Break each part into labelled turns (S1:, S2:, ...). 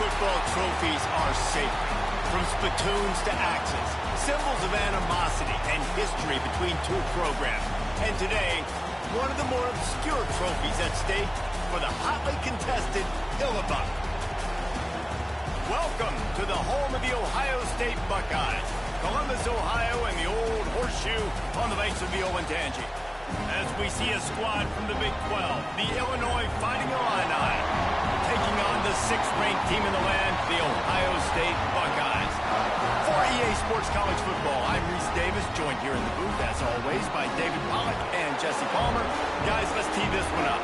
S1: football trophies are sacred. From spittoons to axes, symbols of animosity and history between two programs. And today, one of the more obscure trophies at stake for the hotly contested Illinois. Welcome to the home of the Ohio State Buckeyes, Columbus, Ohio, and the old horseshoe on the banks of the Olentangy. As we see a squad from the Big 12, the Illinois Fighting Illini, taking on the 6th-ranked team in the land, the Ohio State Buckeyes. For EA Sports College Football, I'm Reese Davis, joined here in the booth, as always, by David Pollack and Jesse Palmer. Guys, let's tee this one up.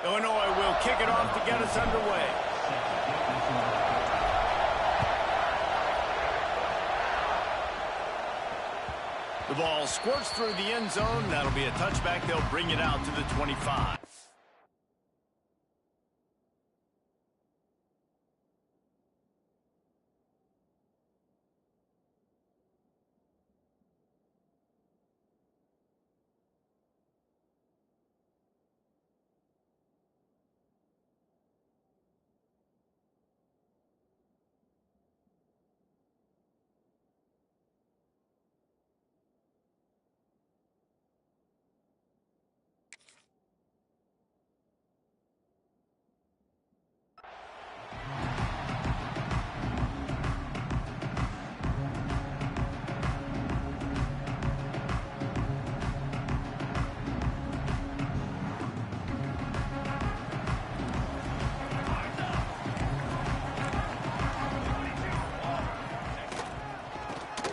S1: Illinois will kick it off to get us underway. The ball squirts through the end zone. That'll be a touchback. They'll bring it out to the 25.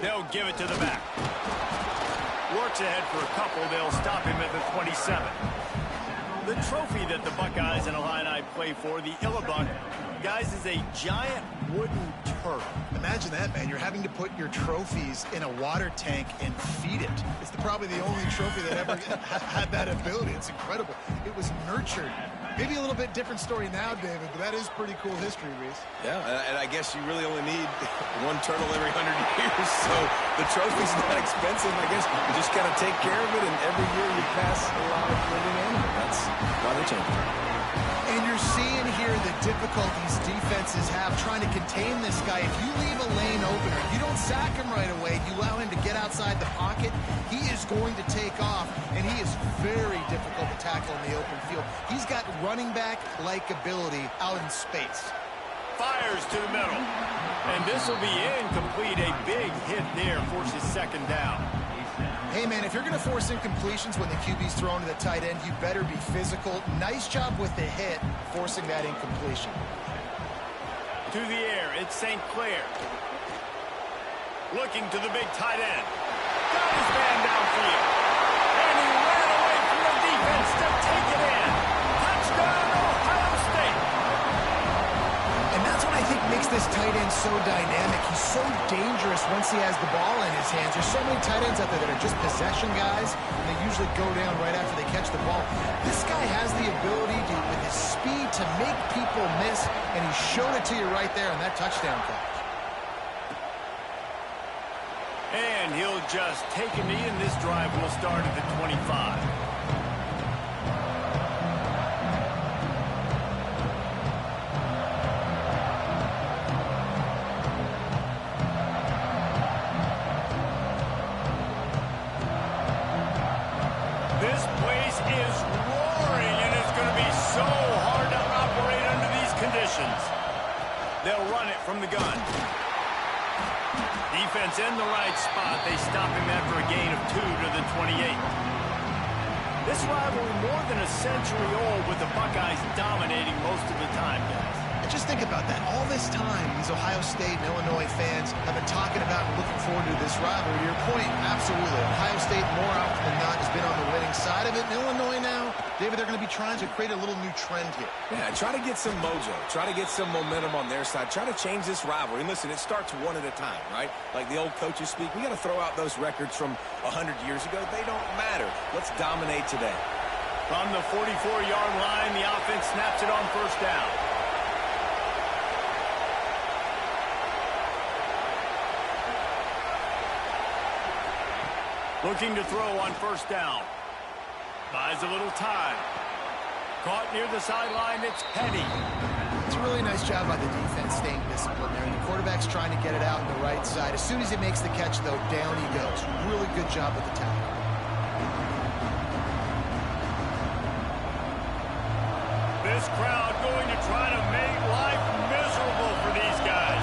S1: They'll give it to the back. Works ahead for a couple. They'll stop him at the 27. The trophy that the Buckeyes and Illini play for, the Illinois, guys, is a giant wooden turtle.
S2: Imagine that, man. You're having to put your trophies in a water tank and feed it. It's probably the only trophy that ever had that ability. It's incredible. It was nurtured. Maybe a little bit different story now, David, but that is pretty cool history, Reese.
S3: Yeah, and I guess you really only need one turtle every 100 years, so the trophy's not expensive. I guess you just got to take care of it, and every year you pass a live living animal. That's why they change it.
S2: And you're seeing here the difficulties defenses have trying to contain this guy. If you leave a lane open or you don't sack him right away, you allow him to get outside the pocket, he is going to take off, and he is very difficult to tackle in the open field. He's got running back-like ability out in space.
S1: Fires to the middle. And this will be incomplete. A big hit there forces second down.
S2: Hey, man, if you're going to force incompletions when the QB's thrown to the tight end, you better be physical. Nice job with the hit, forcing that incompletion.
S1: To the air, it's St. Clair. Looking to the big tight end. Got his man downfield. And he ran away from the defense to take it in. Touchdown, Ohio State.
S2: And that's what I think makes this tight end so dynamic. He's so dangerous once he has the ball in his hands. There's so many tight ends out there that are just possession guys, and they usually go down right after they catch the ball. This guy has the ability to, with his speed, to make people miss, and he showed it to you right there on that touchdown catch.
S1: And he'll just take a knee, and this drive will start at the 25. This place is roaring, and it's going to be so hard to operate under these conditions. They'll run it from the gun. Defense in the right spot. They stop him after a gain of 2 to the 28. This rivalry more than a century old, with the Buckeyes dominating most of the time, guys.
S2: Just think about that. All this time, these Ohio State and Illinois fans have been talking about and looking forward to this rivalry. To your point, absolutely. Ohio State, more often than not, has been on the winning side of it. And Illinois now, David, they're going to be trying to create a little new trend here.
S3: Yeah, try to get some mojo. Try to get some momentum on their side. Try to change this rivalry. And listen, it starts one at a time, right? Like the old coaches speak, we got to throw out those records from 100 years ago. They don't matter. Let's dominate today.
S1: From the 44-yard line, the offense snaps it on first down. Looking to throw on first down. Buys a little time. Caught near the sideline, it's Penny.
S2: It's a really nice job by the defense staying disciplined there. And the quarterback's trying to get it out on the right side. As soon as he makes the catch, though, down he goes. Really good job with the tackle.
S1: This crowd going to try to make life miserable for these guys.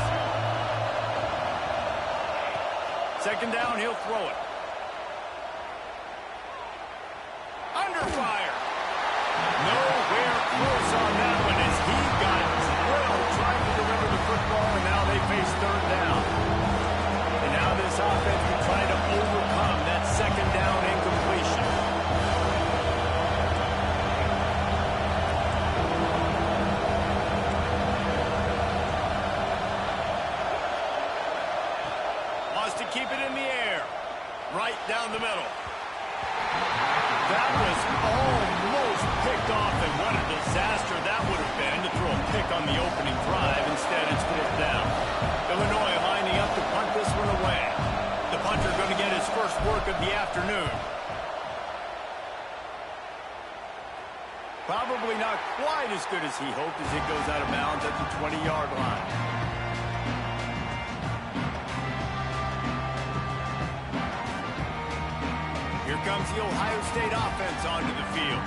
S1: Second down, he'll throw it. Under fire. Nowhere close on that one as he got drilled trying to deliver the football, and now they face third down. And now this offense will try to overcome that second down incompletion. Wants to keep it in the air. Right down the middle. That was almost picked off, and what a disaster that would have been to throw a pick on the opening drive. Instead, it's fourth down. Illinois lining up to punt this one away. The punter going to get his first work of the afternoon. Probably not quite as good as he hoped as it goes out of bounds at the 20-yard line. Here comes the Ohio State offense onto the field.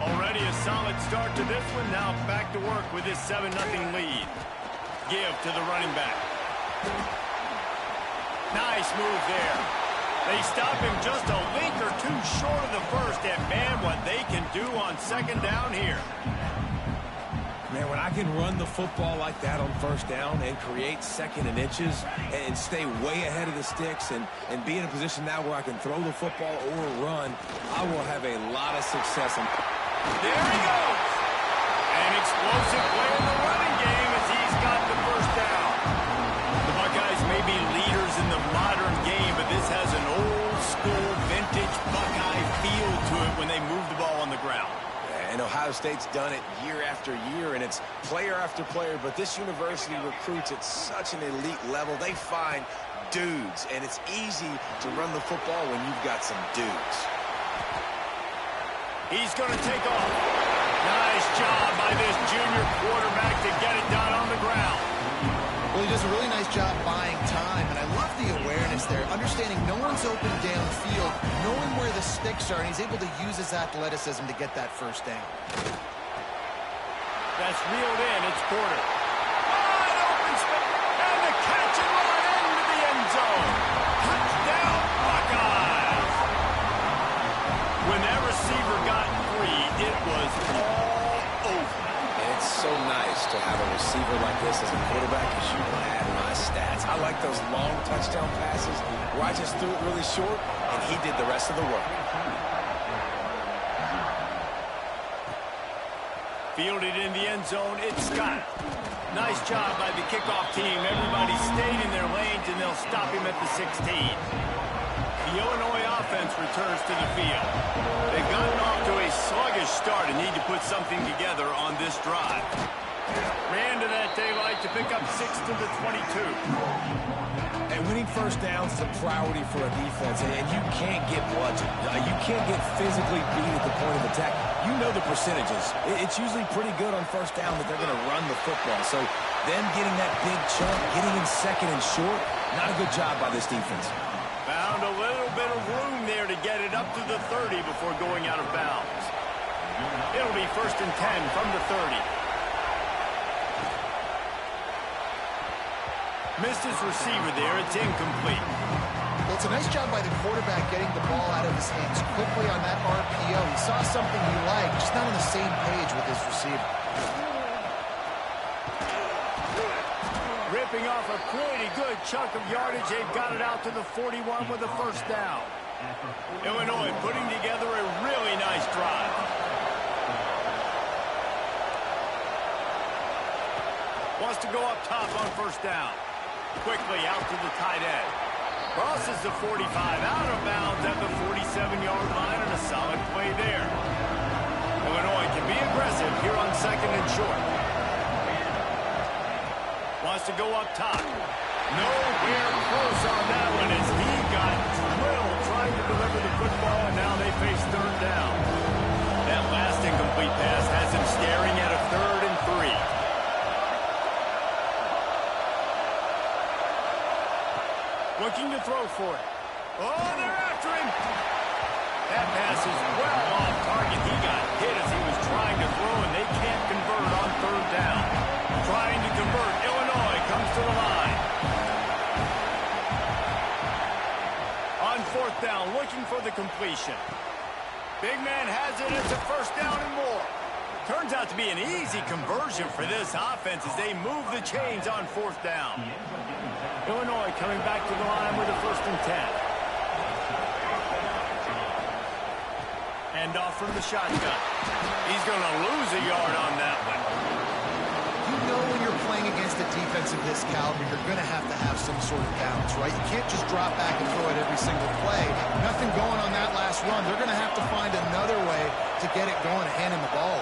S1: Already a solid start to this one. Now back to work with this 7-0 lead. Give to the running back. Nice move there. They stop him just a link or two short of the first. And, man, what they can do on second down here.
S3: Man, when I can run the football like that on first down and create second and inches and stay way ahead of the sticks and be in a position now where I can throw the football or run, I will have a lot of success.
S1: There he goes. An explosive play in the running game as he's got the first down. The Buckeyes may be leaders in the modern game, but this has an old-school, vintage Buckeye feel to it when they move the ball on the ground.
S3: And Ohio State's done it year after year, and it's player after player, but this university recruits at such an elite level. They find dudes, and it's easy to run the football when you've got some dudes.
S1: He's going to take off. Nice job by this junior quarterback to get it done on the ground.
S2: Well, he does a really nice job buying time, and I love the awareness there, understanding no one's open downfield, knowing where the sticks are, and he's able to use his athleticism to get that first down.
S1: That's reeled in. It's Porter. Wide open space, and the catch and run into the end zone. Touchdown, Buckeyes. When that receiver got free, it was all over.
S3: It's so nice to have a receiver like this as a quarterback because you can add my stats. I like those long touchdown passes where I just threw it really short and he did the rest of the work.
S1: Fielded in the end zone, it's Scott. Nice job by the kickoff team. Everybody stayed in their lanes, and they'll stop him at the 16. The Illinois offense returns to the field. They've gotten off to a sluggish start and need to put something together on this drive. Ran to that daylight to pick up 6 to the 22.
S3: And winning first downs is a priority for a defense, and you can't get bludgeoned. You can't get physically beat at the point of attack. You know the percentages. It's usually pretty good on first down that they're going to run the football. So them getting that big chunk, getting in second and short, not a good job by this defense.
S1: Found a little bit of room there to get it up to the 30 before going out of bounds. It'll be 1st and 10 from the 30. Missed his receiver there. It's incomplete.
S2: Well, it's a nice job by the quarterback getting the ball out of his hands quickly on that RPO. He saw something he liked, just not on the same page with his receiver.
S1: Ripping off a pretty good chunk of yardage. They've got it out to the 41 with a first down. Illinois putting together a really nice drive. Wants to go up top on first down. Quickly out to the tight end. Crosses the 45, out of bounds at the 47-yard line, and a solid play there. Illinois can be aggressive here on second and short. Wants to go up top. Nowhere close on that one as he got drilled trying to deliver the football, and now they face third down. That last incomplete pass has him staring at a 3rd and 3. Looking to throw for it. Oh, they're after him. That pass is well off target. He got hit as he was trying to throw, and they can't convert on third down. Trying to convert. Illinois comes to the line. On fourth down, looking for the completion. Big man has it. It's a first down and more. Turns out to be an easy conversion for this offense as they move the chains on fourth down. Illinois coming back to the line with a 1st and 10. Hand off from the shotgun. He's going to lose a yard on that one.
S2: You know when you're playing against a defense of this caliber, you're going to have some sort of balance, right? You can't just drop back and throw it every single play. Nothing going on that last run. They're going to have to find another way to get it going and hand him the ball.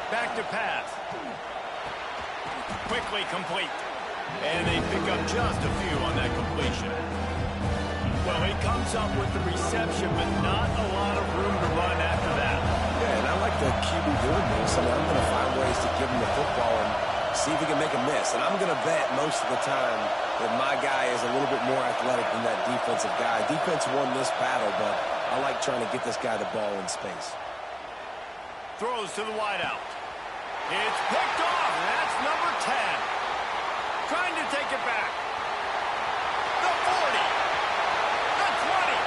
S1: Back to pass. Quickly complete. And they pick up just a few on that completion. Well, he comes up with the reception, but not a lot of room to run after that.
S3: Yeah, and I like the QB doing this. I mean, I'm going to find ways to give him the football and see if he can make a miss. And I'm going to bet most of the time that my guy is a little bit more athletic than that defensive guy. Defense won this battle, but I like trying to get this guy the ball in space.
S1: Throws to the wideout. It's picked off, and that's number 10. Trying to take it back. The 40. The 20.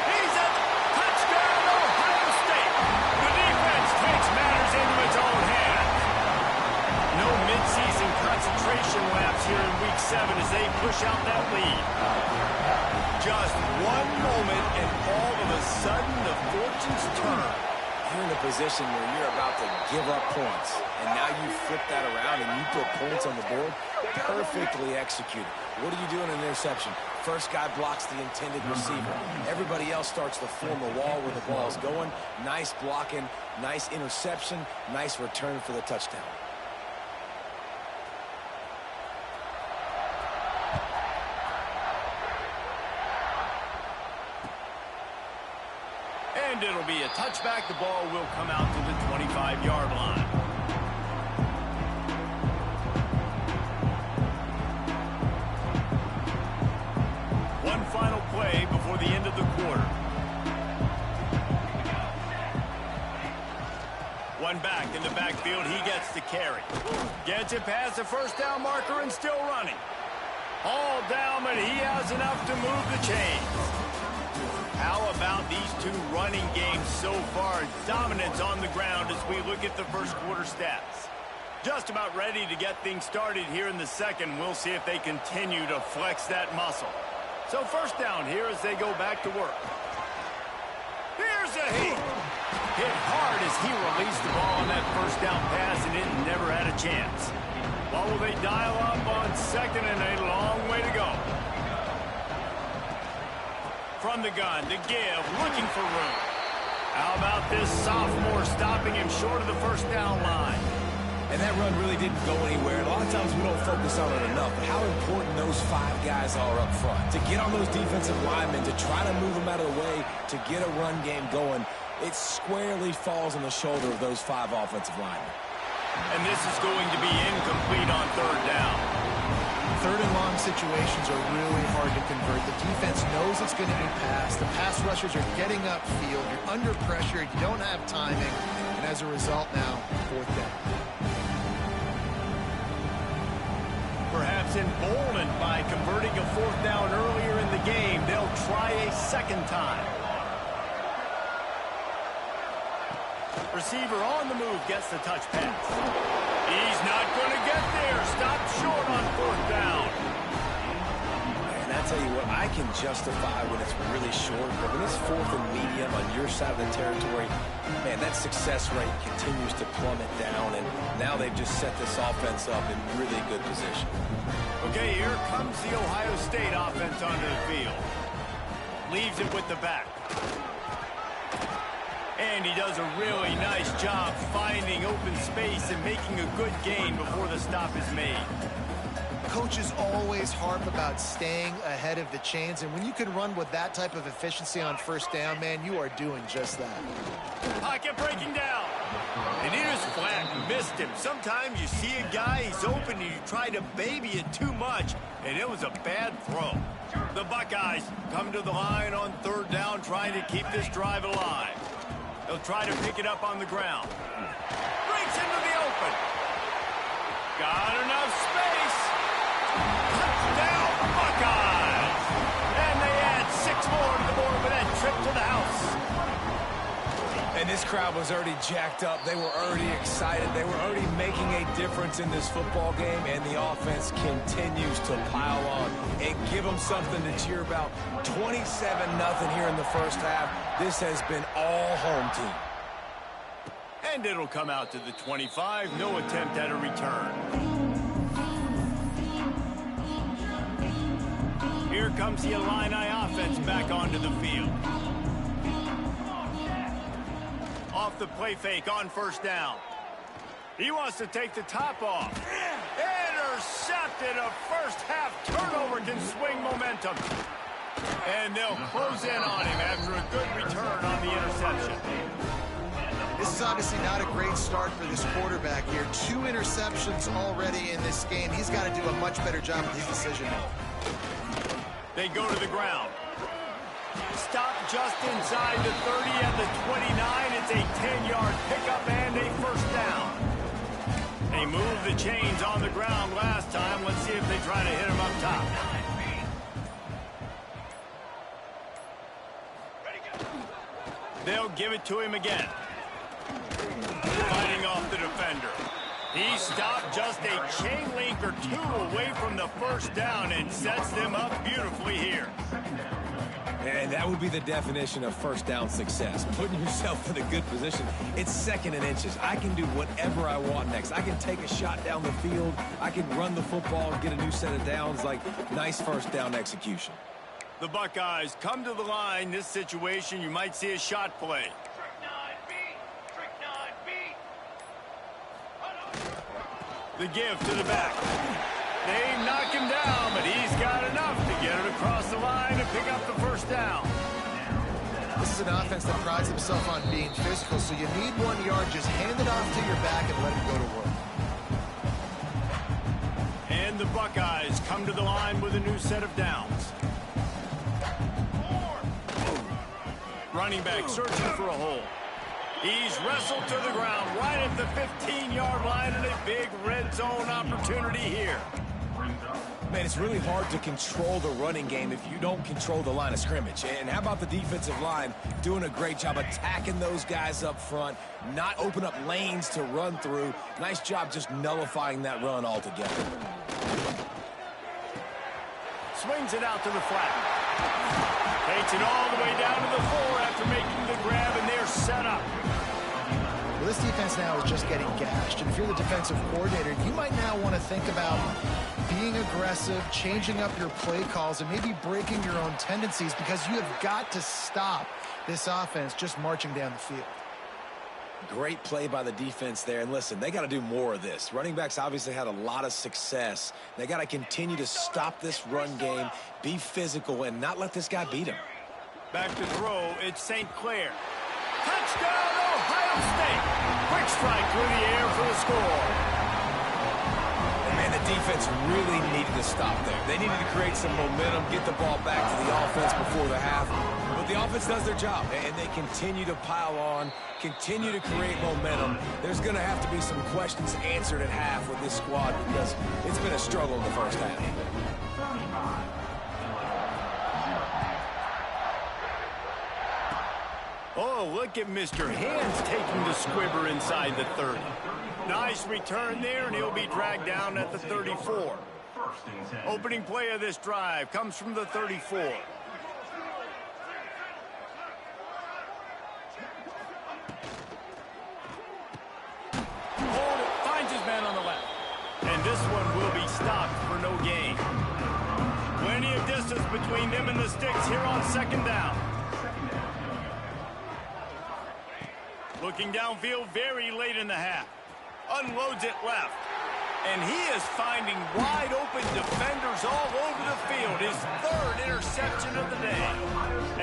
S1: He's at touchdown, Ohio State. The defense takes matters into its own hands. No midseason concentration laps here in Week 7 as they push out that lead. Just one moment, and all of a sudden, the fortunes turn.
S3: You're in a position where you're about to give up points, and now you flip that around and you put points on the board. Perfectly executed. What do you do in an interception? First guy blocks the intended receiver. Everybody else starts to form a wall where the ball's going. Nice blocking, nice interception, nice return for the touchdown.
S1: And it'll be a touchback. The ball will come out to the 25-yard line. One final play before the end of the quarter. One back in the backfield. He gets the carry. Gets it past the first down marker and still running. All down, but he has enough to move the chains. How about these two running games so far? Dominance on the ground as we look at the first quarter stats. Just about ready to get things started here in the second. We'll see if they continue to flex that muscle. So first down here as they go back to work. Here's a hit. Hit hard as he released the ball on that first down pass, and it never had a chance. Well, will they dial up on second, and a long way to go. From the gun, to give, looking for room. How about this sophomore stopping him short of the first down line?
S3: And that run really didn't go anywhere. A lot of times we don't focus on it enough, but how important those 5 guys are up front. To get on those defensive linemen, to try to move them out of the way, to get a run game going, it squarely falls on the shoulder of those 5 offensive linemen.
S1: And this is going to be incomplete on third down.
S2: Third and long situations are really hard to convert. The defense knows it's going to be passed. The pass rushers are getting upfield. You're under pressure. You don't have timing. And as a result now, fourth down.
S1: Perhaps emboldened by converting a fourth down earlier in the game, they'll try a second time. Receiver on the move gets the touch pass. He's not going to get there. Stopped short on fourth down.
S3: And I tell you what, I can justify when it's really short, but when it's fourth and medium on your your side of the territory, man, that success rate continues to plummet down, and now they've just set this offense up in really good position.
S1: Okay, here comes the Ohio State offense onto the field. Leaves it with the back. And he does a really nice job finding open space and making a good gain before the stop is made.
S2: Coaches always harp about staying ahead of the chains, and when you can run with that type of efficiency on first down, man, you are doing just that.
S1: Pocket breaking down. And he just flat missed him. Sometimes you see a guy, he's open, and you try to baby it too much, and it was a bad throw. The Buckeyes come to the line on third down, trying to keep this drive alive. They'll try to pick it up on the ground. Breaks into the open. Got enough space. Touchdown, Buckeyes! And they add 6 more to the board with that trip to the house.
S3: And this crowd was already jacked up. They were already excited. They were already making a difference in this football game, and the offense continues to pile on and give them something to cheer about. 27-0 here in the first half. This has been all home team.
S1: And it'll come out to the 25. No attempt at a return. Here comes the Illini offense back onto the field. Off the play fake on first down. He wants to take the top off. Intercepted. A first half turnover can swing momentum. And they'll close in on him after a good return on the interception.
S2: This is obviously not a great start for this quarterback here. 2 interceptions already in this game. He's got to do a much better job with his decision-making.
S1: They go to the ground. Stop just inside the 30 at the 29. It's a 10-yard pickup and a first down. They moved the chains on the ground last time. Let's see if they try to hit him up top. They'll give it to him again. Fighting off the defender. He stopped just a chain link or 2 away from the first down and sets them up beautifully here.
S3: And that would be the definition of first down success. Putting yourself in a good position. It's 2nd and inches. I can do whatever I want next. I can take a shot down the field. I can run the football and get a new set of downs. Like, nice first down execution.
S1: The Buckeyes come to the line. This situation, you might see a shot play. The give to the back. They knock him down, but he's got enough to get it across the line and pick up the first down.
S2: This is an offense that prides himself on being physical, so you need 1 yard. Just hand it off to your back and let him go to work.
S1: And the Buckeyes come to the line with a new set of downs. Running back searching for a hole. He's wrestled to the ground right at the 15-yard line, and a big red zone opportunity here.
S3: Man, it's really hard to control the running game if you don't control the line of scrimmage. And how about the defensive line doing a great job attacking those guys up front, not open up lanes to run through. Nice job just nullifying that run altogether.
S1: Swings it out to the flat. Takes it all the way down to the 4 after making the grab, and they're set up.
S2: Well, this defense now is just getting gashed, and if you're the defensive coordinator, you might now want to think about being aggressive, changing up your play calls, and maybe breaking your own tendencies, because you have got to stop this offense just marching down the field.
S3: Great play by the defense there. And listen, they got to do more of this. Running backs obviously had a lot of success. They got to continue to stop this run game, be physical, and not let this guy beat him.
S1: Back to throw, it's St. Clair. Touchdown, Ohio State. Quick strike through the air for the score.
S3: And man, the defense really needed to stop there. They needed to create some momentum, get the ball back to the offense before the half. But the offense does their job, and they continue to pile on, continue to create momentum. There's going to have to be some questions answered at half with this squad, because it's been a struggle in the first half.
S1: Oh, look at Mr. Hands taking the squibber inside the 30. Nice return there, and he'll be dragged down at the 34. Opening play of this drive comes from the 34. this one will be stopped for no gain. Plenty of distance between them and the sticks here on second down. Looking downfield very late in the half. Unloads it left. And he is finding wide open defenders all over the field. His third interception of the day.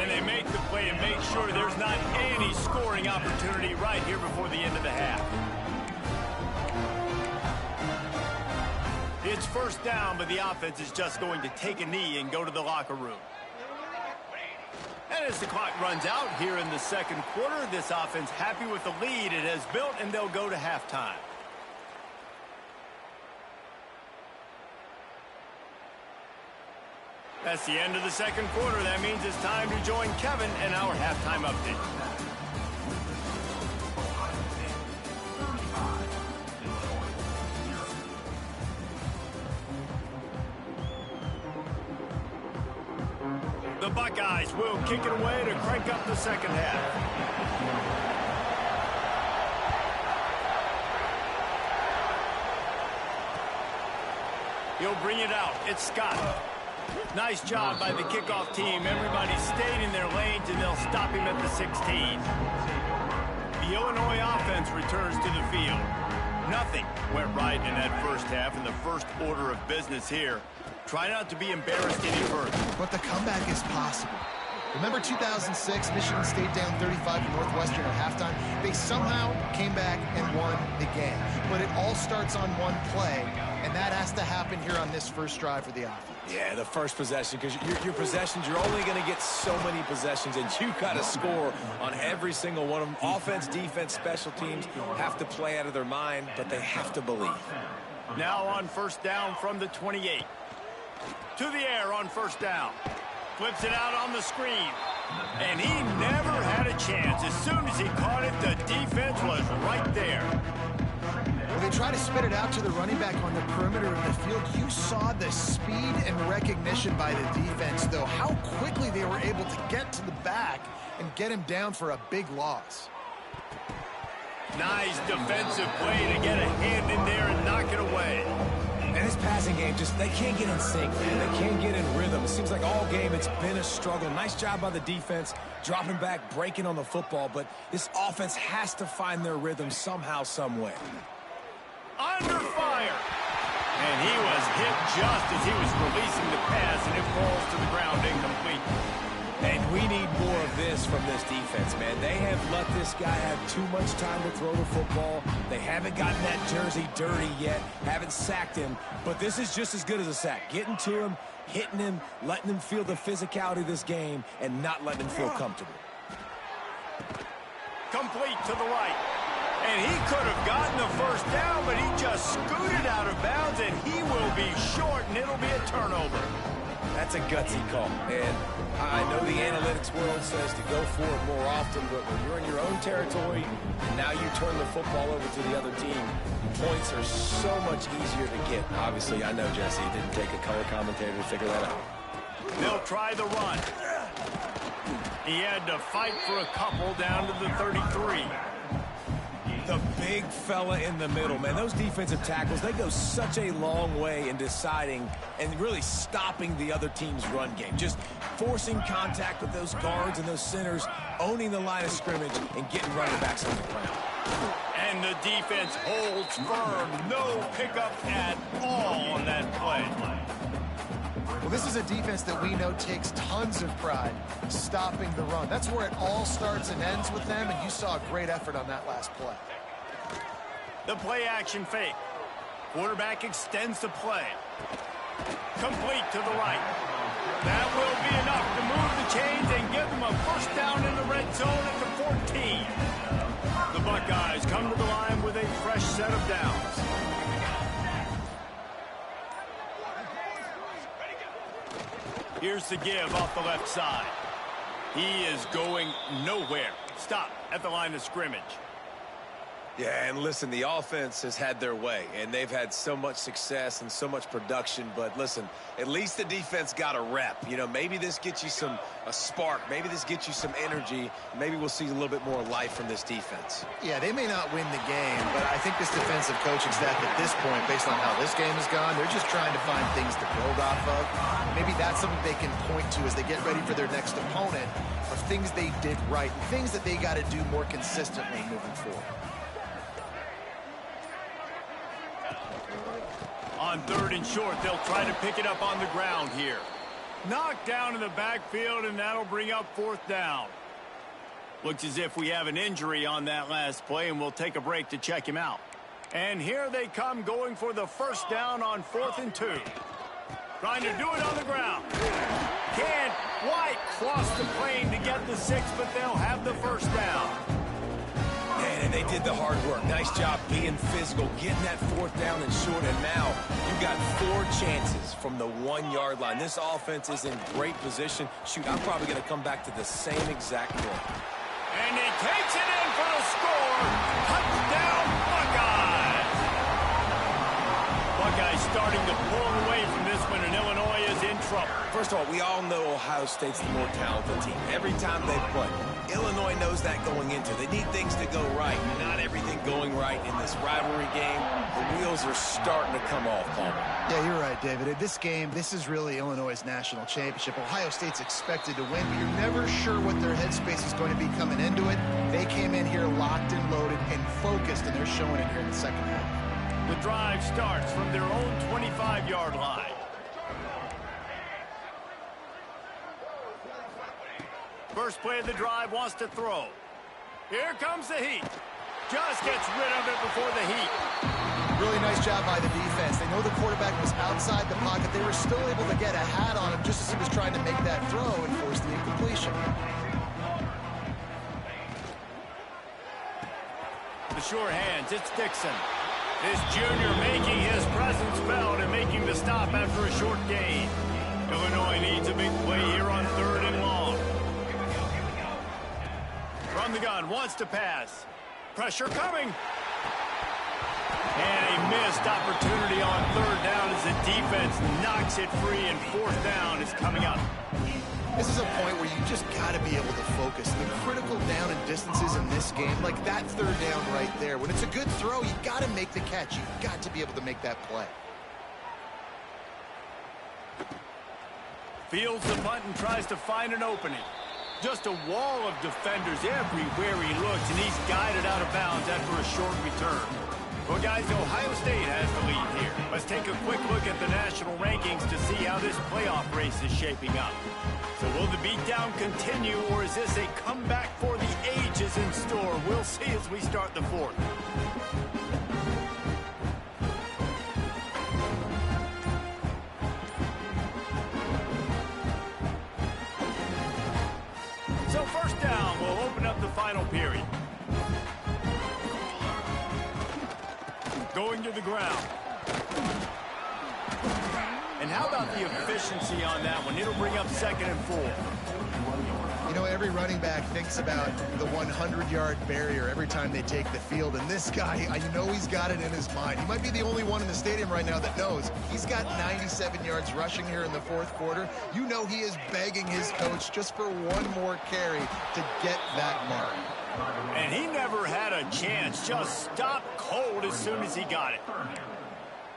S1: And they make the play and make sure there's not any scoring opportunity right here before the end of the half. It's first down, but the offense is just going to take a knee and go to the locker room. And as the clock runs out here in the second quarter, this offense happy with the lead it has built, and they'll go to halftime. That's the end of the second quarter. That means it's time to join Kevin in our halftime update. The Buckeyes will kick it away to crank up the second half. He'll bring it out. It's Scott. Nice job by the kickoff team. Everybody stayed in their lanes, and they'll stop him at the 16. The Illinois offense returns to the field. Nothing went right in that first half in the first order of business here. Try not to be embarrassed any further.
S2: But the comeback is possible. Remember 2006, Michigan State down 35 to Northwestern at halftime? They somehow came back and won the game. But it all starts on one play, and that has to happen here on this first drive for the offense.
S3: Yeah, the first possession, because your possessions, you're only going to get so many possessions, and you got to score on every single one of them. Offense, defense, special teams have to play out of their mind, but they have to believe.
S1: Now on first down from the 28. To the air on first down. Flips it out on the screen. And he never had a chance. As soon as he caught it, the defense was right there.
S2: When they try to spit it out to the running back on the perimeter of the field, you saw the speed and recognition by the defense, though, how quickly they were able to get to the back and get him down for a big loss.
S1: Nice defensive play to get a hand in there and knock it away.
S3: And this passing game, they can't get in sync, man. They can't get in rhythm. It seems like all game it's been a struggle. Nice job by the defense, dropping back, breaking on the football, but this offense has to find their rhythm somehow, some way.
S1: Under fire. And he was hit just as he was releasing the pass, and it falls to the ground incomplete.
S3: And we need more of this from this defense, man. They have let this guy have too much time to throw the football. They haven't gotten that jersey dirty yet, haven't sacked him, but this is just as good as a sack. Getting to him, hitting him, letting him feel the physicality of this game, and not letting him feel comfortable.
S1: Complete to the right. And he could have gotten the first down, but he just scooted out of bounds, and he will be short, and it'll be a turnover.
S3: That's a gutsy call, and I know the analytics world says to go for it more often, but when you're in your own territory, and now you turn the football over to the other team, points are so much easier to get. Obviously, I know, Jesse, it didn't take a color commentator to figure that out.
S1: They'll try the run. He had to fight for a couple down to the 33.
S3: The big fella in the middle, man. Those defensive tackles, they go such a long way in deciding and really stopping the other team's run game. Just forcing contact with those guards and those centers, owning the line of scrimmage, and getting running backs on the ground.
S1: And the defense holds firm. No pickup at all on that play.
S2: Well, this is a defense that we know takes tons of pride stopping the run. That's where it all starts and ends with them, and you saw a great effort on that last play.
S1: The play action fake. Quarterback extends the play. Complete to the right. That will be enough to move the chains and give them a first down in the red zone at the 14. The Buckeyes come to the line with a fresh set of downs. Here's the give off the left side. He is going nowhere. Stop at the line of scrimmage.
S3: Yeah, and listen, the offense has had their way, and they've had so much success and so much production. But listen, at least the defense got a rep. You know, maybe this gets you a spark. Maybe this gets you some energy. Maybe we'll see a little bit more life from this defense.
S2: Yeah, they may not win the game, but I think this defensive coaching staff at this point, based on how this game has gone, they're just trying to find things to build off of. Maybe that's something they can point to as they get ready for their next opponent, of things they did right, things that they got to do more consistently moving forward.
S1: On 3rd and short, they'll try to pick it up on the ground here. Knocked down in the backfield, and that'll bring up 4th down. Looks as if we have an injury on that last play, and we'll take a break to check him out. And here they come, going for the 1st down on 4th and 2. Trying to do it on the ground. Can't quite cross the plane to get the 6, but they'll have the 1st down.
S3: Man, and they did the hard work. Nice job being physical, getting that 4th down and short. And now you got 4 chances from the 1-yard line. This offense is in great position. Shoot, I'm probably going to come back to the same exact play.
S1: And he takes it in for the score. Touchdown, Buckeyes. Buckeyes starting to pull away from this one, and Illinois is in trouble.
S3: First of all, we all know Ohio State's the more talented team. Every time they play, Illinois knows that going into. They need things to go right. Not everything going right in this rivalry game. The wheels are starting to come off, Palmer.
S2: Yeah, you're right, David. This game, this is really Illinois' national championship. Ohio State's expected to win, but you're never sure what their headspace is going to be coming into it. They came in here locked and loaded and focused, and they're showing it here in the second half.
S1: The drive starts from their own 25-yard line. First play of the drive, wants to throw. Here comes the heat. Just gets rid of it before the heat.
S2: Really nice job by the defense. They know the quarterback was outside the pocket. They were still able to get a hat on him just as he was trying to make that throw and force the incompletion.
S1: The sure hands, it's Dixon. This junior making his presence felt and making the stop after a short gain. Illinois needs a big play here on 3rd and long. From the gun, wants to pass. Pressure coming. And a missed opportunity on 3rd down as the defense knocks it free, and 4th down is coming up.
S2: This is a point where you just got to be able to focus. The critical down and distances in this game, like that 3rd down right there. When it's a good throw, you got to make the catch. You got to be able to make that play.
S1: Fields the punt and tries to find an opening. Just a wall of defenders everywhere he looks, and he's guided out of bounds after a short return. Well, guys, Ohio State has the lead here. Let's take a quick look at the national rankings to see how this playoff race is shaping up. So will the beatdown continue, or is this a comeback for the ages in store? We'll see as we start the 4th. So 1st down will open up the final period. Going to the ground. And how about the efficiency on that one? It'll bring up 2nd and 4.
S2: You know, every running back thinks about the 100-yard barrier every time they take the field. And this guy, you know he's got it in his mind. He might be the only one in the stadium right now that knows he's got 97 yards rushing here in the 4th quarter. You know he is begging his coach just for one more carry to get that mark.
S1: And he never had a chance. Just stopped cold as soon as he got it.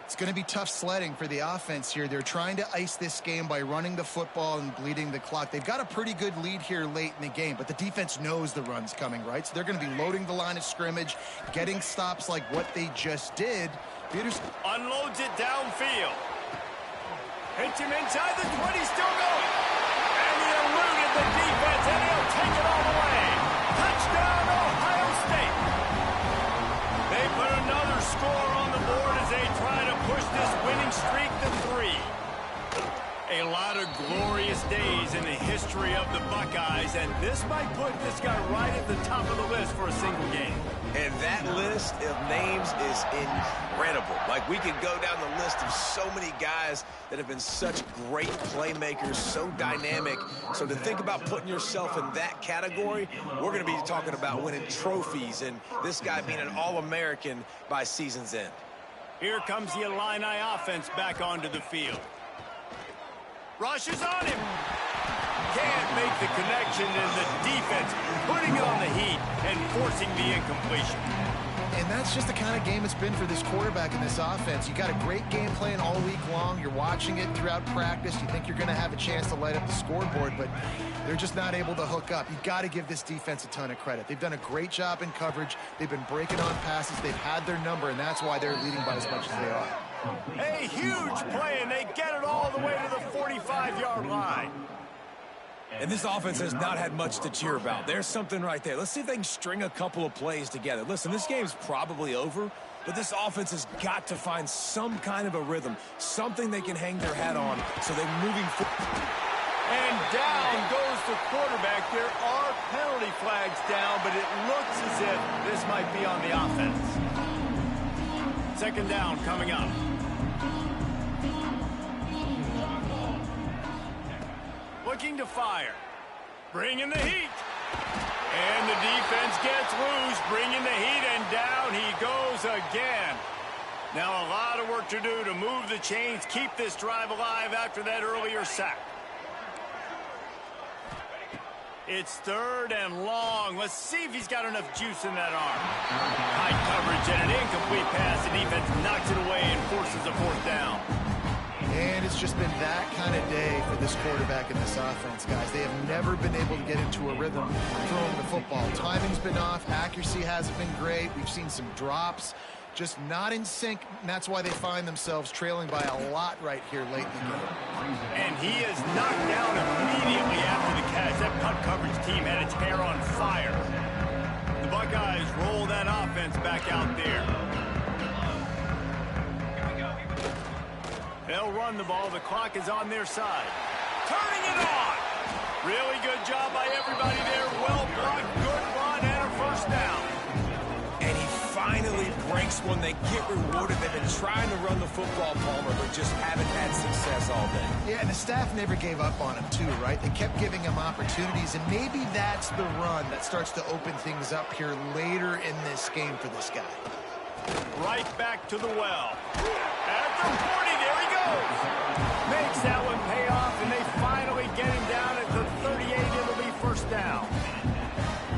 S2: It's going to be tough sledding for the offense here. They're trying to ice this game by running the football and bleeding the clock. They've got a pretty good lead here late in the game, but the defense knows the run's coming, right? So they're going to be loading the line of scrimmage, getting stops like what they just did. Peters
S1: unloads it downfield. Hits him inside the 20, still going. And he eluded the defense, and he'll take it all the way. Touchdown, Ohio State. They put another score on the board as they try to push this winning streak to 3. A lot of glorious days in the history of the Buckeyes, and this might put this guy right at the top of the list for a single game.
S3: And that list of names is incredible. Like, we could go down the list of so many guys that have been such great playmakers, so dynamic. So to think about putting yourself in that category, we're going to be talking about winning trophies and this guy being an All-American by season's end.
S1: Here comes the Illini offense back onto the field. Rushes on him. Can't make the connection, and the defense putting it on the heat and forcing the incompletion.
S2: And that's just the kind of game it's been for this quarterback in this offense. You got a great game plan all week long. You're watching it throughout practice. You think you're going to have a chance to light up the scoreboard, but they're just not able to hook up. You got to give this defense a ton of credit. They've done a great job in coverage. They've been breaking on passes. They've had their number, and that's why they're leading by as much as they are.
S1: A huge play, and they get it all the way to the 45-yard line.
S3: And this offense has not had much to cheer about. There's something right there. Let's see if they can string a couple of plays together. Listen, this game's probably over, but this offense has got to find some kind of a rhythm, something they can hang their hat on so they're moving forward.
S1: And down goes the quarterback. There are penalty flags down, but it looks as if this might be on the offense. Second down coming up. Looking to fire. Bringing the heat. And the defense gets loose, bringing the heat, and down he goes again. Now a lot of work to do to move the chains, keep this drive alive after that earlier sack. It's third and long. Let's see if he's got enough juice in that arm. High coverage and an incomplete pass. The defense knocks it away and forces a fourth down.
S2: And it's just been that kind of day for this quarterback in this offense, guys. They have never been able to get into a rhythm throwing the football. Timing's been off. Accuracy hasn't been great. We've seen some drops. Just not in sync, and that's why they find themselves trailing by a lot right here late in the game.
S1: And he is knocked down immediately after the catch. That punt coverage team had its hair on fire. The Buckeyes roll that offense back out there. They'll run the ball. The clock is on their side. Turning it on. Really good job by everybody there. Well blocked, good run, and a first down.
S3: And he finally breaks one. They get rewarded. They've been trying to run the football, Palmer, but just haven't had success all day.
S2: Yeah, and the staff never gave up on him, too, right? They kept giving him opportunities, and maybe that's the run that starts to open things up here later in this game for this guy.
S1: Right back to the well. At the 40, there he goes. Makes that one pay off, and they finally get him down at the 38. It'll be first down.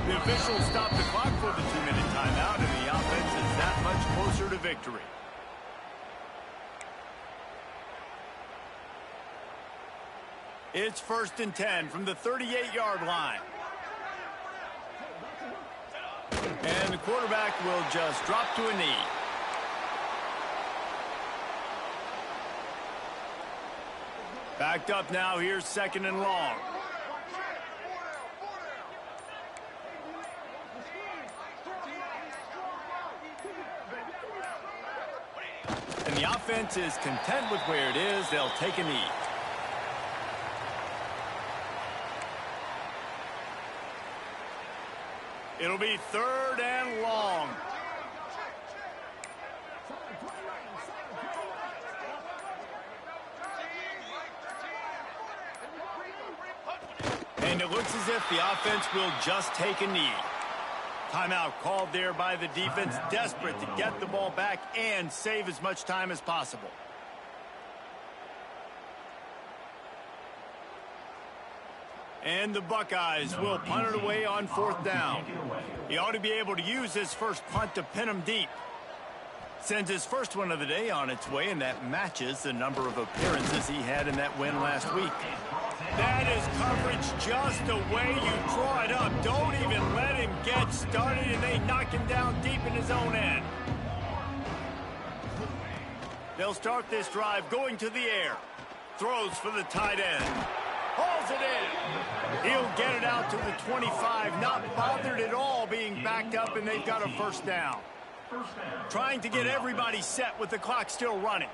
S1: The officials stop the clock for the 2-minute timeout, and the offense is that much closer to victory. It's 1st and 10 from the 38-yard line. And the quarterback will just drop to a knee. Backed up now. Here's 2nd and long. And the offense is content with where it is. They'll take a knee. It'll be 3rd and long. And it looks as if the offense will just take a knee. Timeout called there by the defense, desperate to get the ball back and save as much time as possible. And the Buckeyes will punt it away on 4th down. He ought to be able to use his first punt to pin him deep. Sends his first one of the day on its way, and that matches the number of appearances he had in that win last week. That is coverage just the way you draw it up. Don't even let him get started, and they knock him down deep in his own end. They'll start this drive going to the air. Throws for the tight end. Hauls it in. He'll get it out to the 25. Not bothered at all being backed up, and they've got a first down. Trying to get everybody set with the clock still running.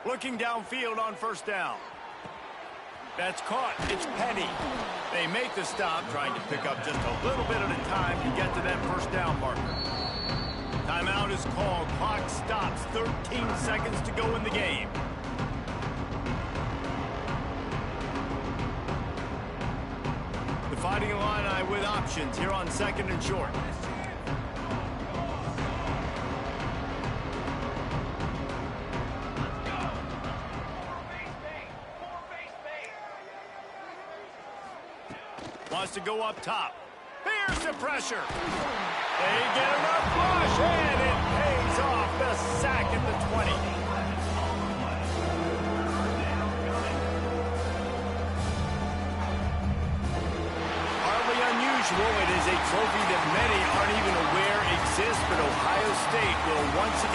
S1: Looking downfield on 1st down. That's caught. It's Petty. They make the stop, trying to pick up just a little bit at a time to get to that first down marker. Timeout is called. Clock stops. 13 seconds to go in the game. The Fighting Illini with options here on 2nd and short. Wants to go up top. Here's the pressure. They get enough rush, and it pays off. The sack at the 20. Hardly unusual. It is a trophy that many aren't even aware exists, but Ohio State will once again